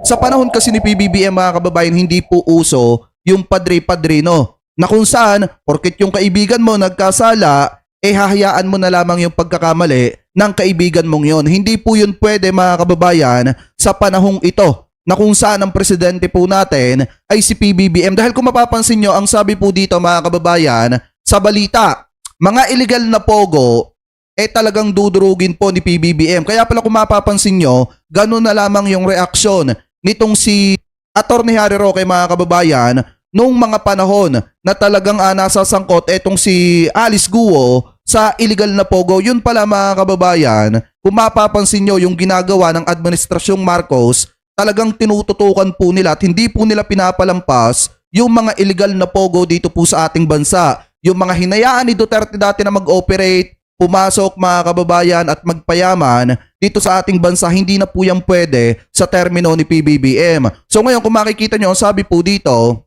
Sa panahon kasi ni PBBM mga kababayan, hindi po uso yung padre-padrino na kung saan, porket yung kaibigan mo nagkasala, hahayaan mo na lamang yung pagkakamali ng kaibigan mong yon. Hindi po yun pwede mga kababayan sa panahong ito na kung saan ang presidente po natin ay si PBBM. Dahil kung mapapansin nyo, ang sabi po dito mga kababayan sa balita, mga illegal na pogo talagang dudurugin po ni PBBM. Kaya pala kung mapapansin nyo, ganun na lamang yung reaksyon nitong si Atty. Harry Roque mga kababayan nung mga panahon na talagang nasasangkot etong si Alice Guo sa illegal na pogo. Yun pala mga kababayan, kung mapapansin nyo yung ginagawa ng Administrasyong Marcos, talagang tinututukan po nila at hindi po nila pinapalampas yung mga illegal na pogo dito po sa ating bansa. Yung mga hinayaan ni Duterte dati na mag-operate, pumasok mga kababayan at magpayaman dito sa ating bansa, hindi na po yan pwede sa termino ni PBBM. So ngayon kung makikita nyo, sabi po dito,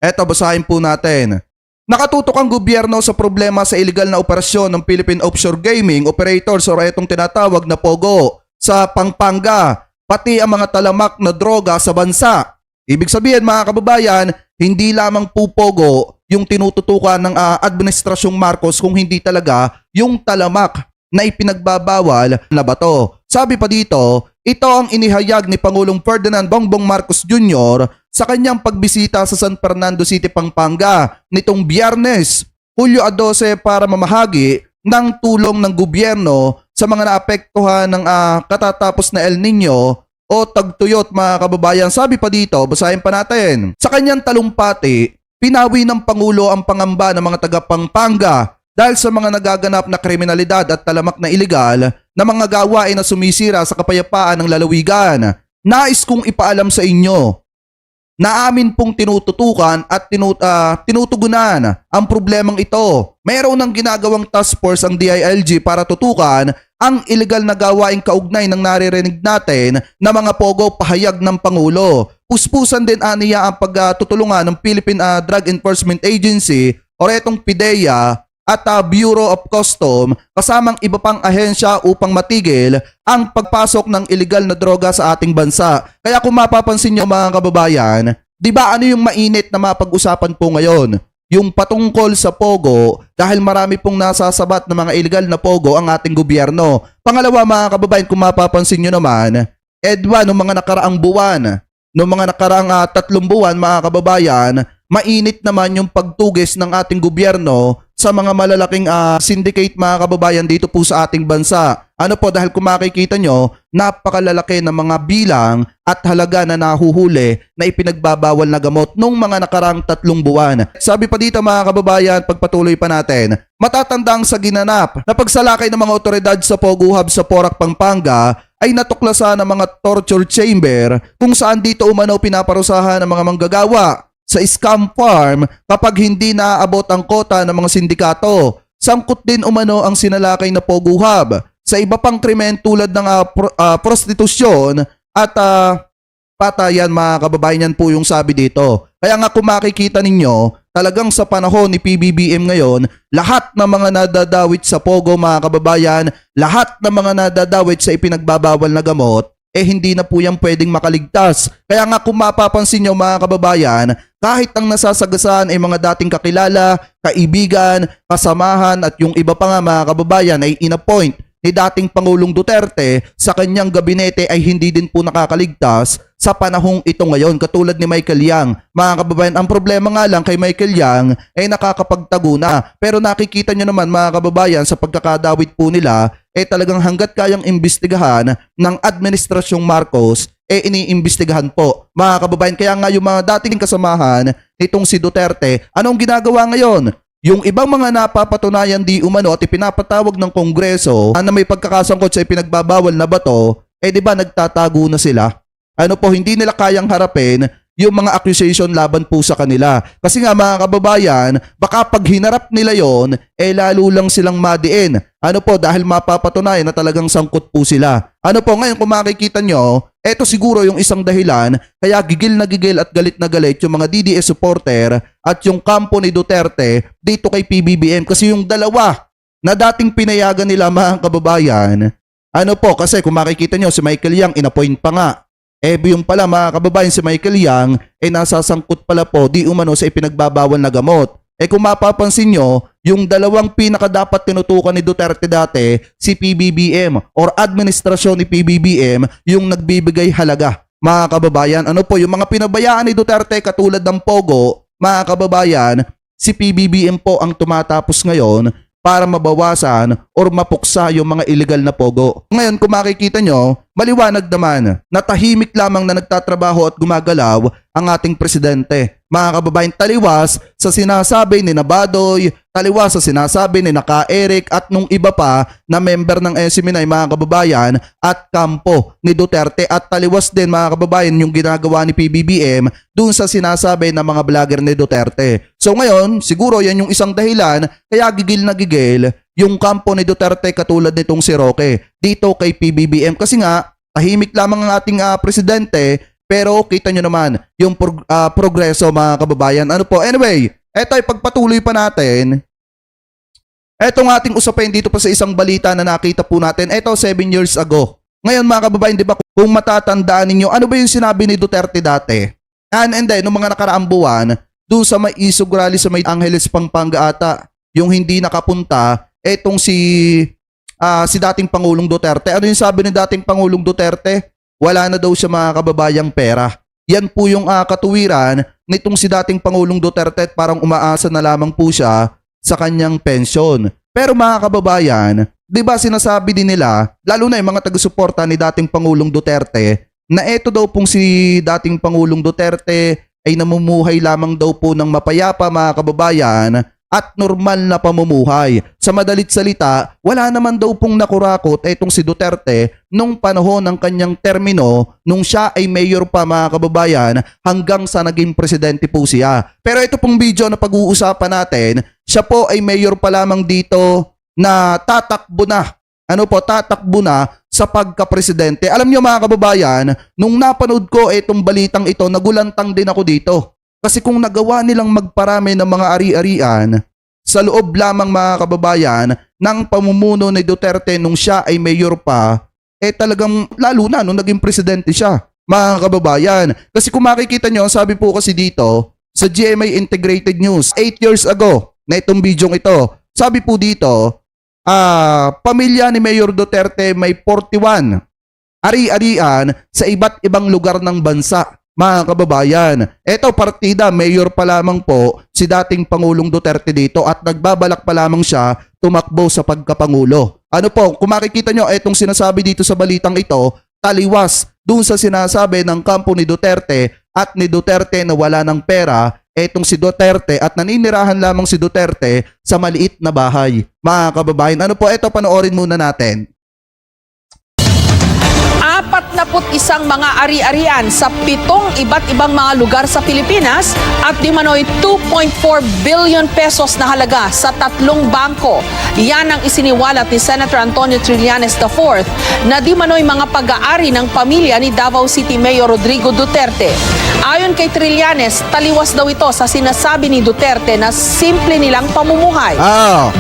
eto basahin po natin. Nakatutok ang gobyerno sa problema sa illegal na operasyon ng Philippine Offshore Gaming Operators o itong tinatawag na POGO sa Pampanga, pati ang mga talamak na droga sa bansa. Ibig sabihin mga kababayan, hindi lamang po POGO yung tinututukan ng Administrasyong Marcos kung hindi talaga yung talamak na ipinagbabawal na bato. Sabi pa dito, ito ang inihayag ni Pangulong Ferdinand Bongbong Marcos Jr. sa kanyang pagbisita sa San Fernando City, Pampanga nitong Biyernes, Hulyo 12 para mamahagi ng tulong ng gobyerno sa mga naapektuhan ng katatapos na El Nino o tagtuyot mga kababayan. Sabi pa dito, basahin pa natin. Sa kanyang talumpati, pinawi ng Pangulo ang pangamba ng mga taga-Pampanga dahil sa mga nagaganap na kriminalidad at talamak na ilegal na mga gawain na sumisira sa kapayapaan ng lalawigan. Nais kong ipaalam sa inyo na amin pong tinututukan at tinutugunan ang problemang ito. Mayroon ng ginagawang task force ang DILG para tutukan ang illegal na gawaing kaugnay ng naririnig natin na mga pogo, pahayag ng Pangulo. Puspusan din aniya ang pagtutulungan ng Philippine Drug Enforcement Agency o retong PIDEA at Bureau of Custom kasamang iba pang ahensya upang matigil ang pagpasok ng illegal na droga sa ating bansa. Kaya kung mapapansin nyo mga kababayan, di ba ano yung mainit na mapag-usapan po ngayon? Yung patungkol sa pogo dahil marami pong nasasabat na mga illegal na pogo ang ating gobyerno. Pangalawa mga kababayan, kung mapapansin nyo naman, Edwa, noong mga nakaraang buwan, noong mga nakaraang 3 buwan mga kababayan, mainit naman yung pagtugis ng ating gobyerno sa mga malalaking syndicate mga kababayan dito po sa ating bansa. Ano po, dahil kung makikita nyo, napakalalaki ng mga bilang at halaga na nahuhuli na ipinagbabawal na gamot nung mga nakarang 3 buwan. Sabi pa dito mga kababayan, pagpatuloy pa natin, matatandang sa ginanap na pagsalakay ng mga otoridad sa Pogo Hub sa Porac, Pampanga ay natuklasan ng mga torture chamber kung saan dito umano pinaparusahan ng mga manggagawa sa scam farm kapag hindi naaabot ang kota ng mga sindikato. Sangkot din umano ang sinalakay na Pogo Hub sa iba pang krimen tulad ng prostitusyon at patayan mga kababayan po yung sabi dito. Kaya nga kung makikita ninyo, talagang sa panahon ni PBBM ngayon, lahat ng mga nadadawit sa Pogo mga kababayan, lahat ng mga nadadawit sa ipinagbabawal na gamot, hindi na po yan pwedeng makaligtas. Kaya nga kung mapapansin nyo mga kababayan, kahit ang nasasagasaan ay mga dating kakilala, kaibigan, kasamahan at yung iba pa nga mga kababayan ay inappoint ni dating Pangulong Duterte sa kanyang gabinete ay hindi din po nakakaligtas sa panahong ito ngayon. Katulad ni Michael Yang. Mga kababayan, ang problema nga lang kay Michael Yang ay nakakapagtago na. Pero nakikita nyo naman mga kababayan sa pagkakadawit po nila talagang hanggat kayang imbestigahan ng Administrasyong Marcos iniimbestigahan po mga kababayan. Kaya nga yung mga dating kasamahan nitong si Duterte, anong ginagawa ngayon? Yung ibang mga napapatunayan di umano at ipinapatawag ng Kongreso na may pagkakasangkot sa ipinagbabawal na bato, di ba nagtatago na sila? Ano po, hindi nila kayang harapin yung mga accusation laban po sa kanila. Kasi nga mga kababayan, baka pag hinarap nila yon, lalo lang silang madiin. Ano po, dahil mapapatunayan na talagang sangkot po sila. Ano po, ngayon kung makikita nyo, eto siguro yung isang dahilan kaya gigil na gigil at galit na galit yung mga DDS supporter at yung kampo ni Duterte dito kay PBBM. Kasi yung dalawa na dating pinayagan nila mga kababayan, ano po, kasi kung makikita nyo si Michael Yang, inappoint pa nga Yung pala mga kababayan, si Michael Yang nasasangkot pala po di umano sa ipinagbabawal na gamot. Kung mapapansin nyo, yung dalawang pinakadapat tinutukan ni Duterte dati, si PBBM or administrasyon ni PBBM, yung nagbibigay halaga. Mga kababayan, ano po, yung mga pinabayaan ni Duterte katulad ng Pogo, mga kababayan, si PBBM po ang tumatapos ngayon para mabawasan or mapuksa yung mga illegal na Pogo. Ngayon, kung makikita nyo, maliwanag naman na tahimik lamang na nagtatrabaho at gumagalaw ang ating presidente. Mga kababayan, taliwas sa sinasabi ni Badoy, taliwas sa sinasabi ni Eric at nung iba pa na member ng SMNI, mga kababayan, at kampo ni Duterte, at taliwas din mga kababayan yung ginagawa ni PBBM dun sa sinasabi ng mga vlogger ni Duterte. So ngayon, siguro yan yung isang dahilan kaya gigil na gigil yung kampo ni Duterte katulad nitong si Roque dito kay PBBM kasi nga tahimik lamang ang ating presidente. Pero kita nyo naman yung progreso mga kababayan. Ano po? Anyway, eto ay pagpatuloy pa natin. Etong ating usapin dito pa sa isang balita na nakita po natin. Eto 7 years ago. Ngayon mga kababayan, di ba kung matatandaan ninyo, ano ba yung sinabi ni Duterte dati? And then, nung mga nakaraang buwan, doon sa may isog rally sa may Angeles, Pampanga ata, yung hindi nakapunta, etong si dating Pangulong Duterte. Ano yung sabi ni dating Pangulong Duterte? Wala na daw siya mga kababayang pera. Yan po yung katuwiran nitong si dating Pangulong Duterte at parang umaasa na lamang po siya sa kanyang pensyon. Pero mga kababayan, di ba sinasabi din nila, lalo na yung mga taga-suporta ni dating Pangulong Duterte, na eto daw pong si dating Pangulong Duterte ay namumuhay lamang daw po ng mapayapa mga kababayan at normal na pamumuhay. Sa madalit salita, wala naman daw pong nakurakot etong si Duterte nung panahon ng kanyang termino nung siya ay mayor pa mga kababayan hanggang sa naging presidente po siya. Pero ito pong video na pag-uusapan natin, siya po ay mayor pa lamang dito na tatakbo na. Tatakbo na sa pagka-presidente. Alam niyo mga kababayan, nung napanood ko itong balitang ito, nagulantang din ako dito. Kasi kung nagawa nilang magparami ng mga ari-arian sa loob lamang mga kababayan ng pamumuno ni Duterte nung siya ay mayor pa, talagang lalo na nung naging presidente siya, mga kababayan. Kasi kung makikita nyo, sabi po kasi dito sa GMA Integrated News, 8 years ago na itong bidyong ito, sabi po dito, pamilya ni Mayor Duterte may 41 ari-arian sa iba't ibang lugar ng bansa. Mga kababayan, eto partida, mayor pa lamang po si dating Pangulong Duterte dito at nagbabalak pa lamang siya tumakbo sa pagkapangulo. Ano po, kung makikita nyo, etong sinasabi dito sa balitang ito, taliwas dun sa sinasabi ng kampo ni Duterte at ni Duterte na wala ng pera, etong si Duterte at naninirahan lamang si Duterte sa maliit na bahay. Mga kababayan, ano po, eto panoorin muna natin. 41 mga ari-arian sa 7 iba't ibang mga lugar sa Pilipinas at di manoy 2.4 billion pesos na halaga sa 3 bangko. Yan ang isiniwalat ni Senator Antonio Trillanes IV na di manoy mga pag-aari ng pamilya ni Davao City Mayor Rodrigo Duterte. Ayon kay Trillanes, taliwas daw ito sa sinasabi ni Duterte na simple nilang pamumuhay.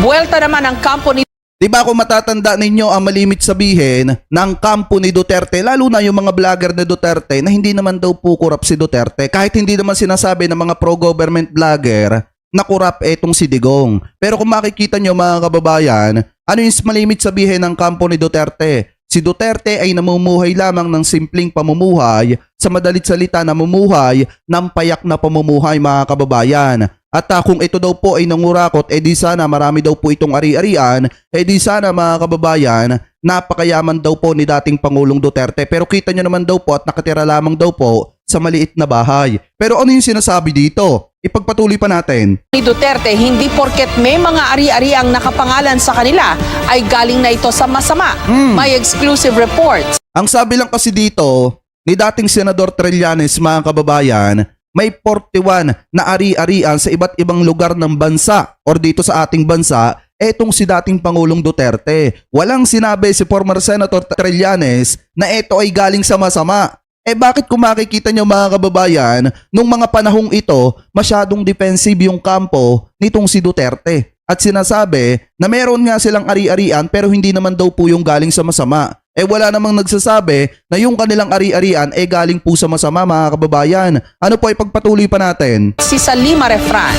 Buwelta naman ang kampo ni Diba kung matatanda ninyo ang malimit sabihin ng kampo ni Duterte, lalo na yung mga vlogger ni Duterte na hindi naman daw po korap si Duterte. Kahit hindi naman sinasabi ng mga pro-government vlogger na korap etong si Digong. Pero kung makikita nyo mga kababayan, ano yung malimit sabihin ng kampo ni Duterte? Si Duterte ay namumuhay lamang ng simpleng pamumuhay, sa madalit salita namumuhay ng payak na pamumuhay mga kababayan. At kung ito daw po ay nangurakot, di sana marami daw po itong ari-arian, di sana mga kababayan, napakayaman daw po ni dating Pangulong Duterte. Pero kita nyo naman daw po at nakatira lamang daw po sa maliit na bahay. Pero ano yung sinasabi dito? Ipagpatuloy pa natin. Ni Duterte, hindi porket may mga ari-ariang nakapangalan sa kanila ay galing na ito sa masama. May exclusive reports. Ang sabi lang kasi dito ni dating Senador Trillanes mga kababayan, may 41 na ari-arian sa iba't ibang lugar ng bansa or dito sa ating bansa, etong si dating Pangulong Duterte. Walang sinabi si former Senator Trillanes na ito ay galing sa masama. Bakit kung makikita nyo mga kababayan, nung mga panahong ito, masyadong defensive yung kampo nitong si Duterte. At sinasabi na meron nga silang ari-arian pero hindi naman daw po yung galing sa masama. Wala namang nagsasabi na yung kanilang ari-arian galing po sa masama mga kababayan. Ano po ay pagpatuloy pa natin? Si Salima Refran.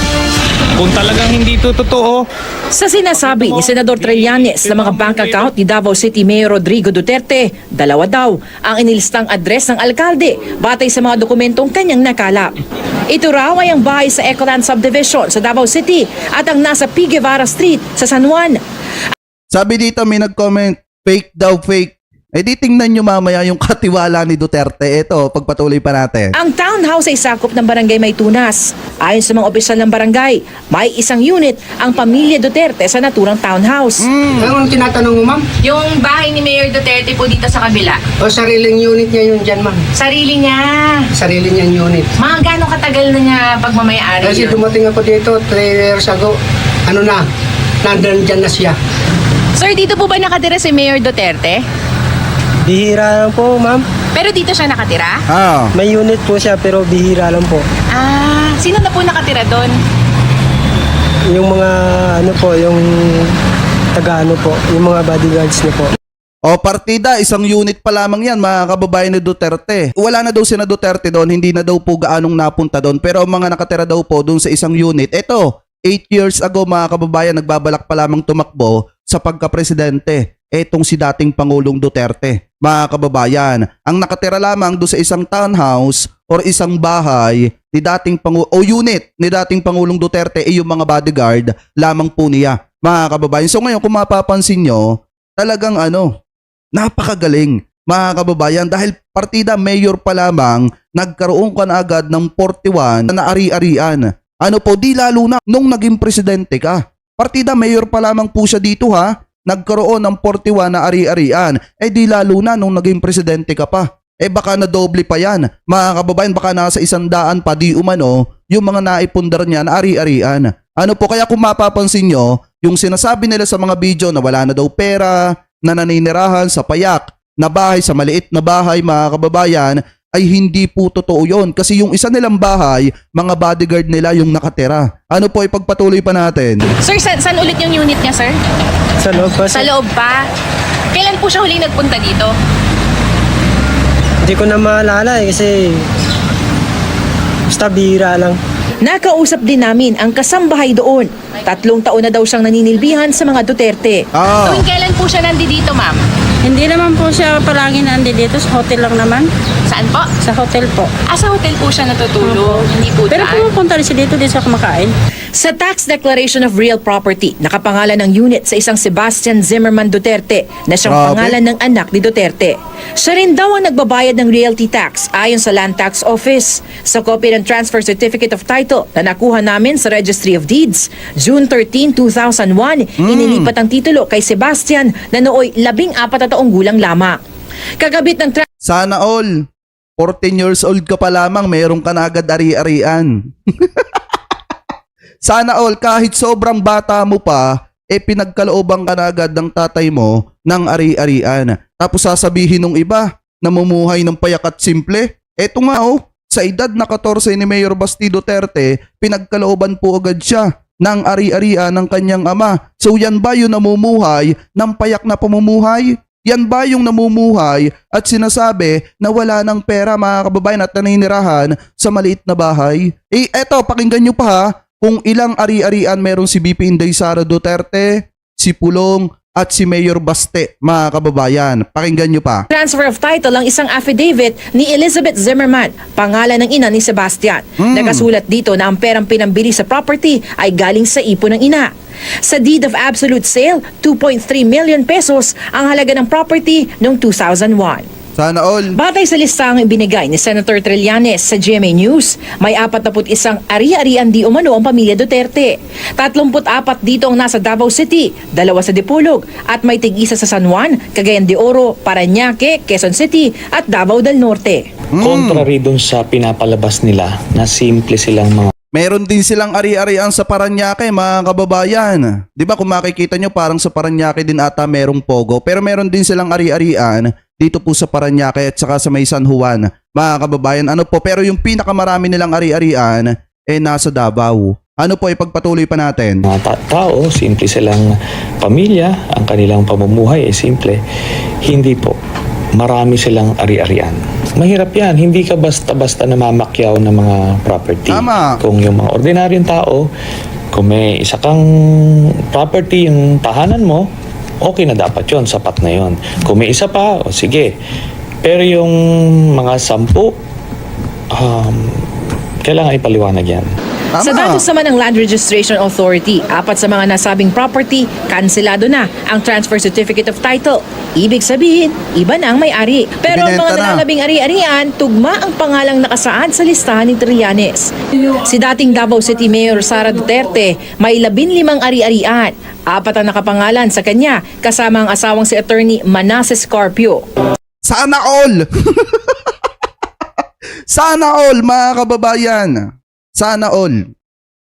Kung talagang hindi ito totoo, Sa sinasabi ni Senador Trillanes na mga bank account ni Davao City Mayor Rodrigo Duterte, dalawa daw ang inilistang address ng alkalde batay sa mga dokumentong kanyang nakalap. Ito raw ay ang bahay sa Ecoland Subdivision sa Davao City at ang nasa P. Guevara Street sa San Juan. Sabi dito may nag-comment, fake daw fake. Di tingnan nyo mamaya yung katiwala ni Duterte. Ito, pagpatuloy pa natin. Ang townhouse ay sakop ng barangay Maytunas. Ayon sa mga opisyal ng barangay, may isang unit ang pamilya Duterte sa naturang townhouse. Anong tinatanong mo, ma'am? Yung bahay ni Mayor Duterte po dito sa kabila. O sariling unit niya yun dyan, ma'am. Sarili niya. Sarili niyang unit. Mga gano'ng katagal na niya pagmamayari Kasi yun? dumating ako dito 3 years ago. Nandun dyan na siya. Sir, dito po ba nakatira si Mayor Duterte? Bihira lang po, ma'am. Pero dito siya nakatira? May unit po siya pero bihira lang po. Ah, sino na po nakatira doon? Yung mga yung taga yung mga bodyguards niya po. Partida, isang unit pa lamang yan mga kababayan ni Duterte. Wala na daw si na Duterte doon, hindi na daw po gaanong napunta doon. Pero ang mga nakatira daw po doon sa isang unit, ito, 8 years ago mga kababayan, nagbabalak pa lamang tumakbo sa pagka-presidente. Etong si dating Pangulong Duterte. Mga kababayan, ang nakatira lamang doon sa isang townhouse or isang bahay ni dating unit ni dating Pangulong Duterte yung mga bodyguard lamang po niya. Mga kababayan, so ngayon kung mapapansin nyo, talagang napakagaling mga kababayan dahil partida mayor pa lamang nagkaroon ka na agad ng 41 na ari-arian. Di lalo na nung naging presidente ka. Partida mayor pa lamang po siya dito ha. Nagkaroon ng 41 na ari-arian. Di lalo na nung naging presidente ka pa. Baka na doble pa yan. Mga kababayan, baka nasa 100 pa di umano yung mga naipundar niya na ari-arian. Kaya kung mapapansin nyo, yung sinasabi nila sa mga video na wala na daw pera, na naninirahan sa payak na bahay, sa maliit na bahay mga kababayan, ay hindi po totoo yun. Kasi yung isa nilang bahay, mga bodyguard nila yung nakatira. Ipagpatuloy pa natin. Sir, saan ulit yung unit niya, sir? Sa loob pa. Sa loob pa? Kailan po siya huling nagpunta dito? Hindi ko na maalala kasi basta bihira lang. Nakausap din namin ang kasambahay doon. 3 taon na daw siyang naninilbihan sa mga Duterte. Tuwing kailan po siya nandito, ma'am? Hindi naman po siya palagi nandi dito. Sa hotel lang naman. Saan po? Sa hotel po. Sa hotel po siya natutulog. Hindi po Pero dyan. pumupunta rin siya dito sa kumakain. Sa tax declaration of real property, nakapangalan ng unit sa isang Sebastian Zimmerman Duterte na siyang Grabe. pangalan ng anak ni Duterte. Siya rin daw ang nagbabayad ng realty tax ayon sa Land Tax Office. Sa copy ng Transfer Certificate of Title na nakuha namin sa Registry of Deeds, June 13, 2001, inilipat ang titulo kay Sebastian na nooy 14 na taong gulang lamang. Kagabit ng Sana all, 14 years old ka pa lamang, meron ka na agad ari-arian. Sana all, kahit sobrang bata mo pa, pinagkalooban ka na agad ng tatay mo ng ari-arian. Tapos sasabihin ng iba, namumuhay ng payak at simple. Eto nga sa edad na 14 ni Mayor Basti Duterte, pinagkalooban po agad siya ng ari-arian ng kanyang ama. So yan ba yung namumuhay ng payak na pamumuhay? Yan ba yung namumuhay at sinasabi na wala ng pera mga kababayan at naninirahan sa maliit na bahay? Eto, pakinggan nyo pa ha, kung ilang ari-arian meron si BP Inday Sara Duterte, si Pulong at si Mayor Baste mga kababayan. Pakinggan nyo pa. transfer of title ang isang affidavit ni Elizabeth Zimmerman, pangalan ng ina ni Sebastian. Nakasulat dito na ang perang pinambili sa property ay galing sa ipon ng ina. Sa deed of absolute sale, 2.3 million pesos ang halaga ng property noong 2001. Sana all. Batay sa listahang ibinigay ni Senator Trillanes sa GMA News, may 41 ari-arian di umano ang pamilya Duterte. 34 dito ang nasa Davao City, 2 sa Dipolog, at may tig-isa sa San Juan, Cagayan de Oro, Parañaque, Quezon City, at Davao del Norte. contrary dun sa pinapalabas nila na simple silang mga Meron din silang ari-arian sa Parañaque mga kababayan. Di ba kung makikita nyo parang sa Parañaque din ata merong pogo. Pero meron din silang ari-arian dito po sa Parañaque at saka sa may San Juan. Mga kababayan, pero yung pinakamarami nilang ari-arian nasa Davao. Ano po, ipagpatuloy pa natin. Mga tao, simple silang pamilya, ang kanilang pamumuhay ay simple. Hindi po. Marami silang ari-arian. Mahirap yan. Hindi ka basta-basta namamakyaw ng mga property. Tama. Kung yung mga ordinaryong tao, kung may isa kang property, yung tahanan mo, okay na dapat yon, sapat na yon. Kung may isa pa, o sige. Pero yung mga 10, kailangan ipaliwanag yan. Tama. Sa datos naman ng Land Registration Authority, 4 sa mga nasabing property, kanselado na ang transfer certificate of title. Ibig sabihin, iba na ang may-ari. Pero ang Ibinenta mga na. nananabing ari-arian, tugma ang pangalang nakasaad sa listahan ni Trillanes. Si dating Davao City Mayor Sara Duterte, may 15 ari-arian. 4 ang nakapangalan sa kanya, kasama ang asawang si Attorney Manasseh Scarpio. Sana all! Sana all, mga kababayan. Sana all.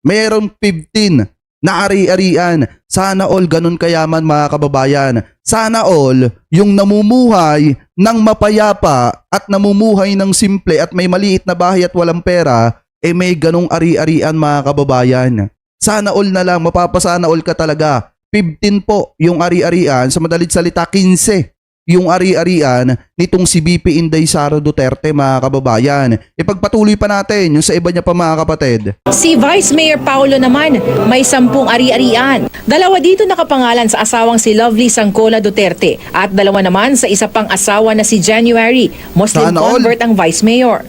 Mayroong 15 na ari-arian. Sana all ganun kayaman, mga kababayan. Sana all yung namumuhay ng mapayapa at namumuhay ng simple at may maliit na bahay at walang pera, may ganung ari-arian, mga kababayan. Sana all na lang, mapapasana all ka talaga. 15 po yung ari-arian, sa madalit salita 15 yung ari-arian nitong si BP Inday Sara Duterte, mga kababayan. Ipagpatuloy pa natin yung sa iba niya pa, mga kapatid. Si Vice Mayor Paulo naman, may 10 ari-arian. 2 dito nakapangalan sa asawang si Lovely Sangcola Duterte at 2 naman sa isa pang asawa na si January, Muslim Sana all. convert ang Vice Mayor.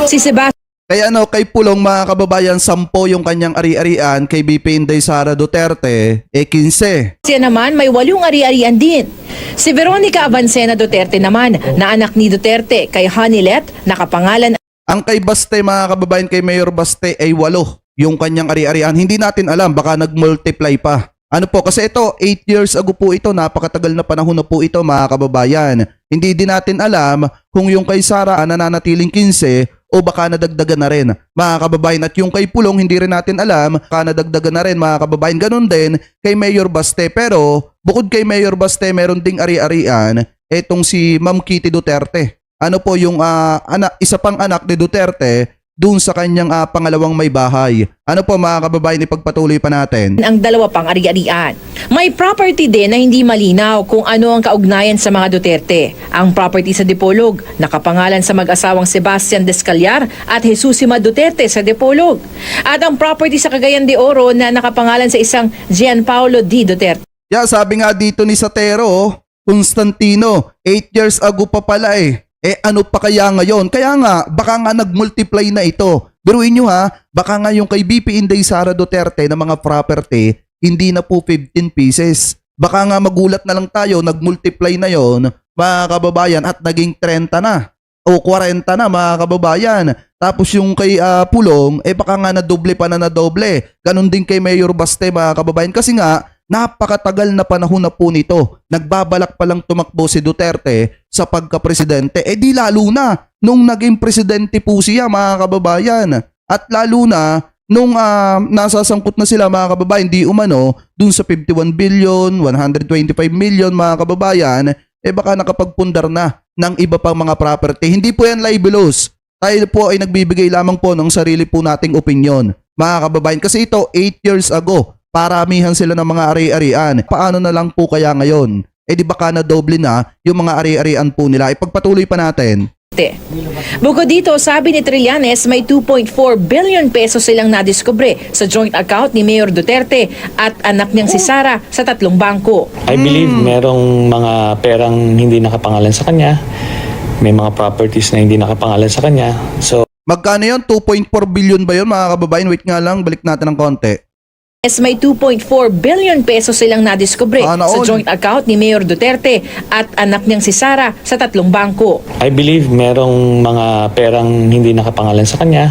Si Sebastian Kaya kay Pulong, mga kababayan, 10 yung kanyang ari-arian, kay BP Inday Sara Duterte, 15. naman may 8 ari-arian din. Si Veronica Avancena Duterte naman, na anak ni Duterte kay Hanilet, nakapangalan Ang kay Baste, mga kababayan, kay Mayor Baste ay 8 yung kanyang ari-arian. Hindi natin alam, baka nag-multiply pa. Ano po, kasi ito, 8 years ago po ito, napakatagal na panahon na po ito, mga kababayan. Hindi din natin alam kung yung kay Sara nananatiling 15 o baka nadagdagan na rin, mga kababayan. At yung kay Pulong, hindi rin natin alam, baka nadagdagan na rin, mga kababayan. Ganun din kay Mayor Baste. Pero bukod kay Mayor Baste, meron ding ari-arian etong si Ma'am Kitty Duterte. Ano po yung isa pang anak ni Duterte doon sa kanyang pangalawang may bahay. Ano po, mga kababayan, ipagpatuloy pa natin. ang 2 pang ari-arian. May property din na hindi malinaw kung ano ang kaugnayan sa mga Duterte. Ang property sa Dipolog, nakapangalan sa mag-asawang Sebastian Descallar at Jesusima Duterte sa Dipolog. At ang property sa Cagayan de Oro na nakapangalan sa isang Gianpaolo D. Duterte. Sabi nga dito ni Satero, Constantino, 8 years ago pa pala ano pa kaya ngayon? Kaya nga, baka nga nag-multiply na ito. Biruin nyo ha, baka nga yung kay BP Inday Sara Duterte na mga property, hindi na po 15 pieces. Baka nga magulat na lang tayo, nag-multiply na yon, mga kababayan, at naging 30 na. O 40 na, mga kababayan. Tapos yung kay Pulong, baka nga nadoble pa na nadoble. Ganon din kay Mayor Baste, mga kababayan. Kasi nga, napakatagal na panahon na po nito. Nagbabalak pa lang tumakbo si Duterte sa pagka-presidente. Di lalo na nung naging presidente po siya, mga kababayan. At lalo na nung nasasangkot na sila, mga kababayan, di umano dun sa 51 billion, 125 million, mga kababayan, baka nakapagpundar na ng iba pang mga property. Hindi po yan libelous. Tayo po ay nagbibigay lamang po ng sarili po nating opinion, mga kababayan. Kasi ito, 8 years ago, paramihan sila ng mga ari-arian. Paano na lang po kaya ngayon? Di baka na doble na yung mga ari-arian po nila. Ipagpatuloy pa natin. Bukod dito, sabi ni Trillanes, may 2.4 billion pesos silang nadiskubre sa joint account ni Mayor Duterte at anak niyang si Sara sa 3 bangko. I believe merong mga perang hindi nakapangalan sa kanya. May mga properties na hindi nakapangalan sa kanya. So, Magkano yun? 2.4 billion ba yun, mga kababayan? Wait nga lang, balik natin ng konti. May 2.4 billion pesos silang nadiskubre Sana sa all. joint account ni Mayor Duterte at anak niyang si Sara sa 3 bangko. I believe merong mga perang hindi nakapangalan sa kanya.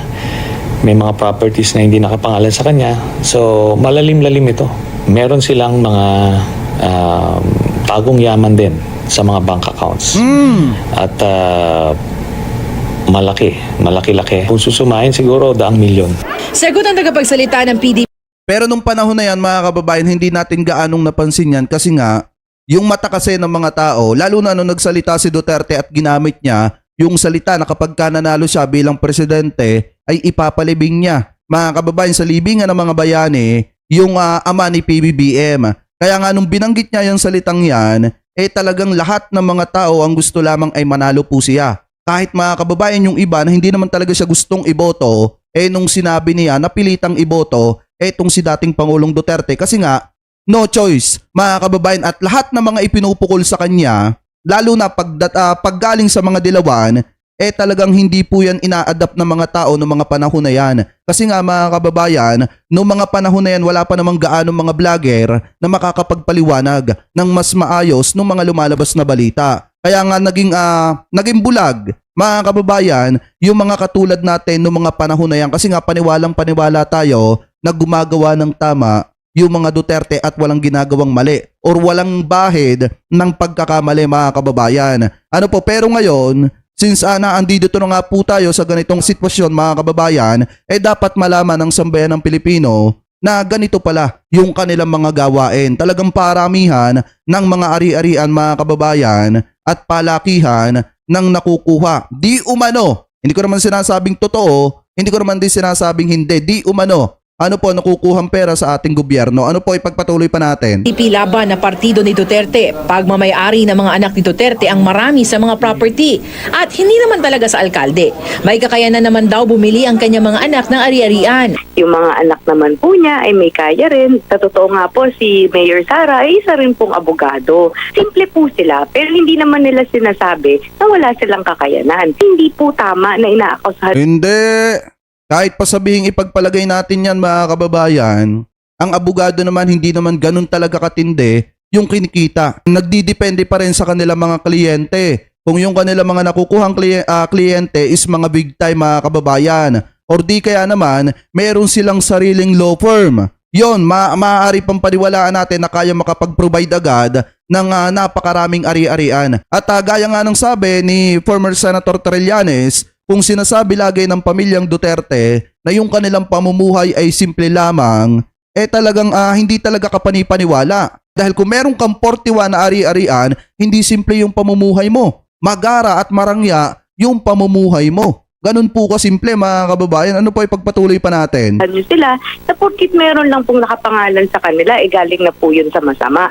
May mga properties na hindi nakapangalan sa kanya. So, malalim-lalim ito. Meron silang mga tagong yaman din sa mga bank accounts. At malaki-laki. Kung susumahin siguro 100 milyon. Sagot ang tagapagsalita ng PDP Pero nung panahon na yan, mga kababayan, hindi natin gaanong napansin yan kasi nga, yung mata kasi ng mga tao, lalo na nung nagsalita si Duterte at ginamit niya yung salita na kapag ka nanalo siya bilang presidente, ay ipapalibing niya, mga kababayan, sa libingan ng mga bayani, yung ama ni PBBM. Kaya nga nung binanggit niya yung salitang yan, talagang lahat ng mga tao ang gusto lamang ay manalo po siya. Kahit mga kababayan yung iba na hindi naman talaga siya gustong iboto, nung sinabi niya napilitang iboto, itong si dating Pangulong Duterte kasi nga, no choice, mga kababayan, at lahat ng mga ipinupukol sa kanya, lalo na paggaling sa mga dilawan, talagang hindi po yan ina-adapt ng mga tao noong mga panahon na yan. Kasi nga mga kababayan, noong mga panahon na yan, wala pa namang gaano mga vlogger na makakapagpaliwanag ng mas maayos ng mga lumalabas na balita. Kaya nga naging bulag, mga kababayan, yung mga katulad natin noong mga panahon na yan. Kasi nga paniwalang paniwala tayo na gumagawa ng tama yung mga Duterte at walang ginagawang mali or walang bahid ng pagkakamali, mga kababayan. Ano po, pero ngayon, since andito na nga po tayo sa ganitong sitwasyon, mga kababayan, dapat malaman ng sambayan ng Pilipino na ganito pala yung kanilang mga gawain. Talagang paramihan ng mga ari-arian, mga kababayan, at palakihan ng nakukuha. Di umano, hindi ko naman sinasabing totoo, hindi ko naman din sinasabing hindi, di umano. Ano po, nakukuhang pera sa ating gobyerno? Ano po, ipagpatuloy pa natin? Ipilaban na partido ni Duterte, pagmamayari ng mga anak ni Duterte ang marami sa mga property at hindi naman talaga sa alkalde. May kakayanan naman daw bumili ang kanyang mga anak ng ari-arian. Yung mga anak naman po niya ay may kaya rin. Sa totoo nga po, si Mayor Sara ay isa rin pong abogado. Simple po sila, pero hindi naman nila sinasabi na wala silang kakayanan. Hindi po tama na inaakusahan. Hindi. Kahit pa sabihing ipagpalagay natin yan, mga kababayan, ang abogado naman hindi naman ganun talaga katindi yung kinikita. Nagdidepende pa rin sa kanilang mga kliyente. Kung yung kanilang mga nakukuhang kliyente is mga big time, mga kababayan, or di kaya naman meron silang sariling law firm. Yon, maaari pang paniwalaan natin na kaya makapag-provide agad ng napakaraming ari-arian. At gaya nga ng sabi ni former Senator Trillanes, kung sinasabi lagi ng pamilyang Duterte na yung kanilang pamumuhay ay simple lamang, talagang hindi talaga kapanipaniwala. Dahil kung meron kang 41 na ari-arian, hindi simple yung pamumuhay mo. Magara at marangya yung pamumuhay mo. Ganun po kasimple, mga kababayan. Ano po, ipagpatuloy pa natin? Ano sila, na porkit meron lang pong nakapangalan sa kanila, galing na po yun sa masama.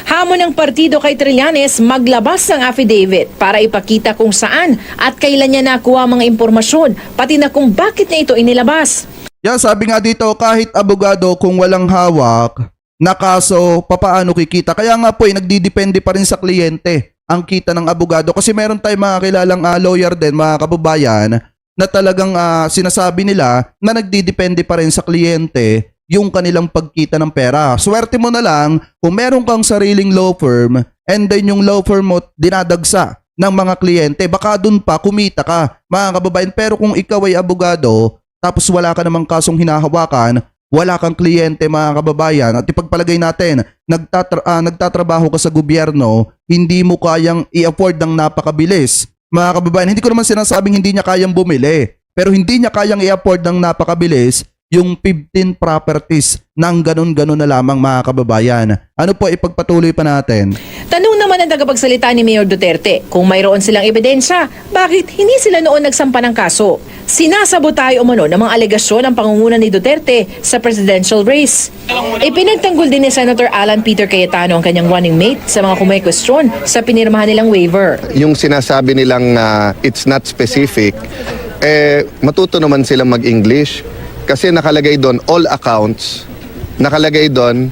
Hamon ng partido kay Trillanes maglabas ng affidavit para ipakita kung saan at kailan niya nakuha mga impormasyon, pati na kung bakit niya ito inilabas. Yan, sabi nga dito, kahit abogado kung walang hawak na kaso, papaano kikita? Kaya nga po, nagdidepende pa rin sa kliyente ang kita ng abogado. Kasi meron tayong mga kilalang lawyer din, mga kababayan, na talagang sinasabi nila na nagdidepende pa rin sa kliyente yung kanilang pagkita ng pera. Swerte mo na lang kung meron kang sariling law firm and then yung law firm mo dinadagsa ng mga kliyente. Baka dun pa kumita ka, mga kababayan. Pero kung ikaw ay abogado, tapos wala ka namang kasong hinahawakan, wala kang kliyente, mga kababayan, at ipagpalagay natin, nagtatrabaho ka sa gobyerno, hindi mo kayang i-afford ng napakabilis. Mga kababayan, hindi ko naman sinasabing hindi niya kayang bumili, pero hindi niya kayang i-afford ng napakabilis yung 15 properties ng ganun-ganun na lamang, mga kababayan. Ano po, ipagpatuloy pa natin? Tanong naman ang tagapagsalita ni Mayor Duterte, kung mayroon silang ebidensya, bakit hindi sila noon nagsampa ng kaso? Sinasabotay umano ng mga alegasyon ang pangunguna ni Duterte sa presidential race. Ipinagtanggol din ni Senator Alan Peter Cayetano ang kanyang running mate sa mga kumekwestiyon sa pinirmahan nilang waiver. Yung sinasabi nilang it's not specific, matuto naman silang mag-English kasi nakalagay doon all accounts, nakalagay doon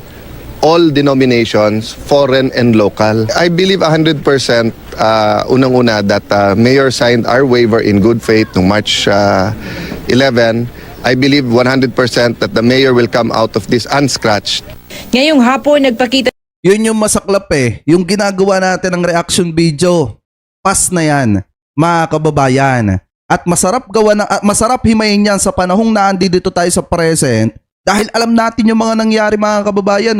all denominations, foreign and local. I believe 100% unang-una that Mayor signed our waiver in good faith noong March 11. I believe 100% that the Mayor will come out of this unscratched. Ngayong hapon nagpakita Yun yung masaklap yung ginagawa natin ng reaction video. Pas na yan, mga kababayan. At masarap masarap himayin yan sa panahong naandito tayo sa present dahil alam natin yung mga nangyari, mga kababayan